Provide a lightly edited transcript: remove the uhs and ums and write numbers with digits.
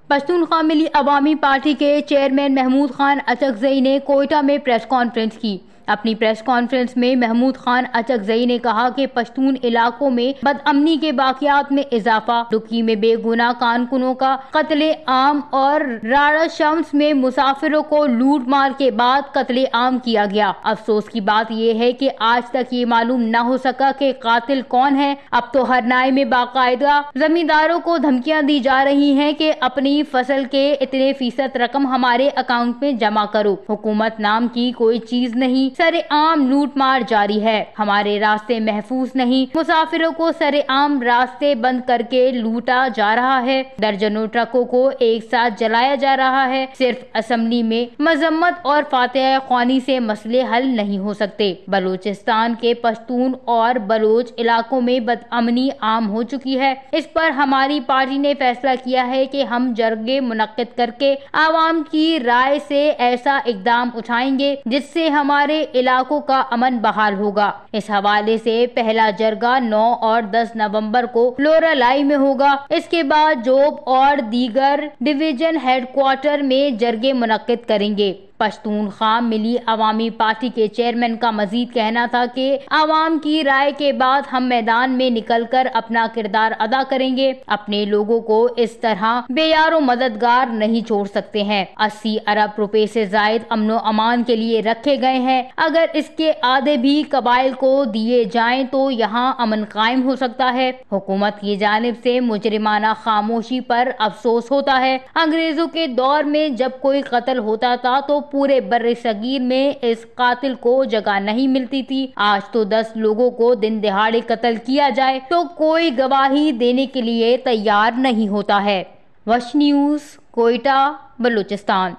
پشتونخوا ملی عوامی پارٹی کے چیئرمین محمود خان اچکزئی نے کوئٹہ میں پریس کانفرنس کی۔ اپنی پریس کانفرنس میں محمود خان اچکزئی نے کہا کہ پشتون علاقوں میں بدامنی کے واقعات میں اضافہ، ڈکی میں بے گناہ کارکنوں کا قتل عام اور راڑہ شمس میں مسافروں کو لوٹ مار کے بعد قتل عام کیا گیا۔ افسوس کی بات یہ ہے کہ آج تک یہ معلوم نہ ہو سکا کہ قاتل کون ہے۔ اب تو ہر ناحے میں باقاعدہ زمینداروں کو دھمکیاں دی جا رہی ہیں کہ اپنی فصل کے اتنے فیصد رقم ہمارے اکاؤنٹ میں جمع کرو۔ حکومت نام کی کوئی چیز نہیں، سر عام لوٹ مار جاری ہے۔ ہمارے راستے محفوظ نہیں، مسافروں کو سر عام راستے بند کر کے لوٹا جا رہا ہے، درجنوں ٹرکوں کو ایک ساتھ جلایا جا رہا ہے۔ صرف اسمبلی میں مذمت اور فاتحہ خوانی سے مسئلے حل نہیں ہو سکتے۔ بلوچستان کے پشتون اور بلوچ علاقوں میں بدامنی عام ہو چکی ہے۔ اس پر ہماری پارٹی نے فیصلہ کیا ہے کہ ہم جرگے منعقد کر کے عوام کی رائے سے ایسا اقدام اٹھائیں گے جس سے ہمارے علاقوں کا امن بحال ہوگا۔ اس حوالے سے پہلا جرگہ 9 اور 10 نومبر کو لورالائی میں ہوگا۔ اس کے بعد جوب اور دیگر ڈویژن ہیڈ کوارٹر میں جرگے منعقد کریں گے۔ پشتونخوا ملی عوامی پارٹی کے چیئرمین کا مزید کہنا تھا کہ عوام کی رائے کے بعد ہم میدان میں نکل کر اپنا کردار ادا کریں گے۔ اپنے لوگوں کو اس طرح بے یار و مددگار نہیں چھوڑ سکتے ہیں۔ 80 ارب روپے سے زائد امن و امان کے لیے رکھے گئے ہیں، اگر اس کے آدھے بھی قبائل کو دیے جائیں تو یہاں امن قائم ہو سکتا ہے۔ حکومت کی جانب سے مجرمانہ خاموشی پر افسوس ہوتا ہے۔ انگریزوں کے دور میں جب کوئی قتل ہوتا تھا تو پورے بر صغیر میں اس قاتل کو جگہ نہیں ملتی تھی۔ آج تو 10 لوگوں کو دن دہاڑے قتل کیا جائے تو کوئی گواہی دینے کے لیے تیار نہیں ہوتا ہے۔ وش نیوز، کوئٹہ، بلوچستان۔